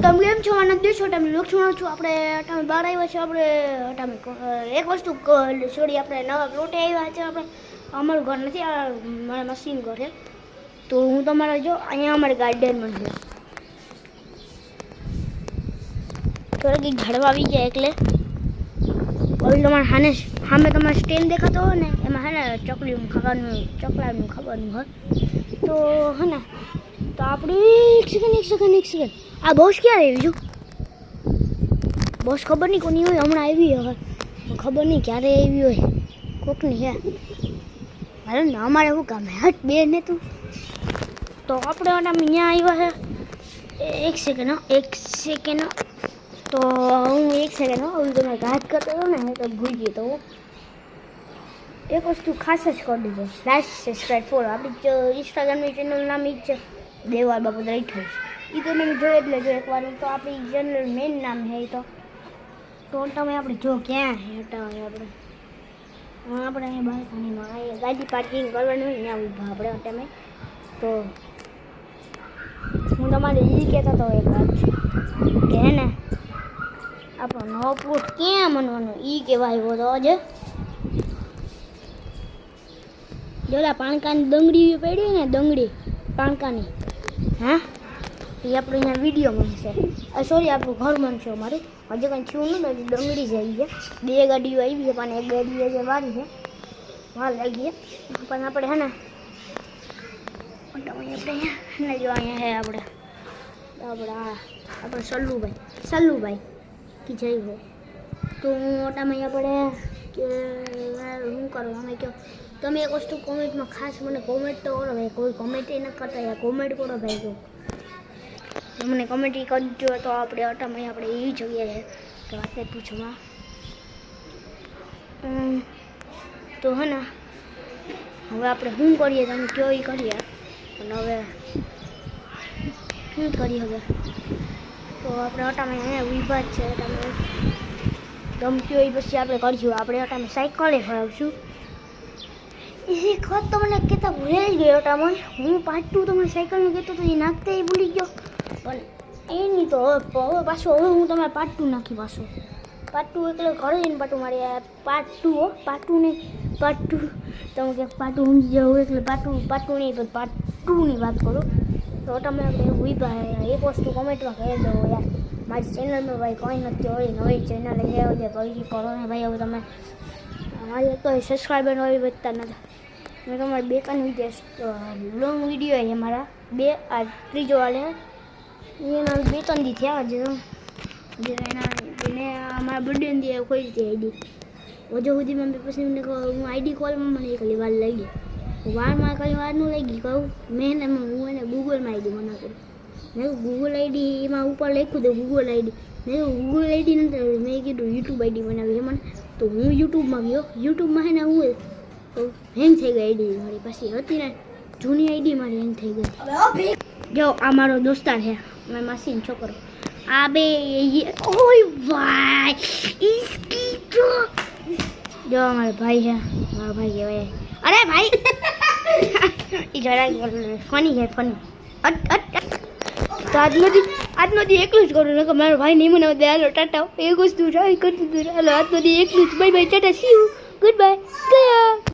તમે કેમ છો? આનંદ દેશો તમે લક્ષ્મણ છો. આપણે તમે બહાર આવ્યા છે. આપણે તમે એક વસ્તુ છોડી આપણે નવા પ્લોટે આવ્યા છે. આપણે અમારું ઘર નથી, આ મારા મશીન ઘર છે. તો હું તમારા જો અહીંયા અમારે ગાર્ડનમાં છે. થોડા કંઈક ઝાડવા આવી ગયા એટલે હવે તમારે સામે તમારે સ્ટેન્ડ દેખાતો હોય ને એમાં હે ને ચકલાનું ખાવાનું હોય તો હે ને તો આપણે એક સેકન્ડ આ બોસ ક્યારે આવી છું? બોસ ખબર નહીં કોની હોય, હમણાં આવી હવે ખબર નહીં ક્યારે આવી હોય, કોકની હે. હાલો ને અમારે શું કામ હે? હટ બે ને તું. તો આપણે અહીંયા આવ્યા છે. એક સેકન્ડ તો હું એક સેકન્ડ હવે તમે ઘાત કરતો હતો ને તો ભૂલી ગયો. તો એક વસ્તુ ખાસ જ કરી દીધો, લાઈક સબસ્ક્રાઈબ ફોલો. આપણી ઇન્સ્ટાગ્રામની ચેનલનું નામ એ જ છે દેવાલ બાપુ 28. એ તો તમે જોઈ એટલે જો એકવાર તો આપણી ચેનલ મેઇન નામ છે. એ તો તમે આપણે જો ક્યાં છે હટાવાય આપણે અહીંયા બાલ્કનીમાં અહીંયા ગાડી પાર્કિંગ કરવાની હોય ત્યાં ઊભા આપણે તમે. તો હું તમારે એ કહેતો હતો એક વાત કે હે ને આપણો નવો પ્લોટ ક્યાં બનવાનો એ કહેવાય આવ્યો તો આજે જોલા પાણકાની દંગડી પડી ને દંગડી પાણકાની, હા એ આપણે અહીંયા વિડીયો બનશે. સોરી આપણું ઘર બનશે અમારું. હજી કંઈ થયું નથી, દંગડી જ આવી છે. બે ગાડીઓ આવી છે પણ એક ગાડી જે વારી છે વાર લાગી છે પણ આપણે હે ને આપણે જો અહીંયા હે આપણે સલ્લુભાઈ કે જઈ હો. તો હું ઓટામાં આપણે કે શું કરું અમે કહો તમે એક વસ્તુ કોમેન્ટમાં ખાસ મને કોમેન્ટ તો કરો ભાઈ. કોઈ કોમેન્ટ ન કરતા યાર, કોમેન્ટ કરો ભાઈ. જો મને કોમેન્ટ કરજો તો આપણે ઓટામાં આપણે એવી જગ્યાએ તો વાત પૂછવા તો હે ને હવે આપણે શું કરીએ તમે કયો એ કરીએ. અને હવે શું કરીએ હવે તો આપણે ઓટામાં અહીંયા વિભા જ છે. તમે ગમતી હોય પછી આપણે કરશું. આપણે ઓટામાં સાયકલે ફરાવશું. એક વાત તો મને કહેતા ભૂલાઈ ગયો ઓટામાં. હું પાર્ટ 2 તમને સાયકલનું કહેતો તો એ નાખતા એ ભૂલી ગયો પણ એની તો હવે પાછું હવે હું તમારે પાર્ટ 2 નાખી પાછું. પાર્ટ 2 એટલે ઘરે જઈને પાટું મારી પાર્ટ 2 તમે કે પાર્ટ 2 ઊંઘી જાવ એટલે પાર્ટ 2 નહીં પણ પાર્ટ 2 ની વાત કરો. તો તમે આપણે વિભા એક વસ્તુ કોમેન્ટમાં કહી દો યાર, મારી ચેનલમાં ભાઈ કોઈ નથી હોય, નવી ચેનલ છે જે કરી કરો ને ભાઈ. હવે તમે મારી કોઈ સબસ્ક્રાઈબર હોય વધતા નથી. મેં તમારે 2 લોંગ વિડીયો છે મારા 2 આ ત્રીજો વાલે એના 2-3 દી થયા જે એના મેં અમારા બર્થડે દી કોઈ રીતે આઈડી હજુ સુધીમાં પછી મને હું આઈડી કોલમાં મને એકલી વાર લાગી વારમાં કઈ વાર ન લાગી કહું મેં ને હું એને ગૂગલમાં આઈડી બના કરું. મેં ગૂગલ આઈડી એમાં ઉપર લખ્યું હતું ગૂગલ આઈડી. મેં ગૂગલ આઈડી નથી મેં કીધું યુટ્યુબ આઈડી બનાવી એમાં. તો હું યુટ્યુબમાં ગયો. યુટ્યુબમાં હે ને હું હેંગ થઈ ગઈ આઈડી મારી પછી હતી ને જૂની આઈડી મારી હેંગ થઈ ગઈ. જો આ મારો દોસ્તાર છે મારી માસીનો છોકરો. આ બે ઓય ભાઈ ઇસકી જો મારો ભાઈ છે, મારો ભાઈ કહેવાય. અરે ભાઈ એ જરા ફની છે ફની. તો આજનો દી એકલું જ કરું ને મારો ભાઈ નહીં મને હાલો ટાટા એક વસ્તુ ટ્રાય કરતું હતું. હાલો આજનો દી એકલું જ. Bye bye Tata C you good bye ગયા.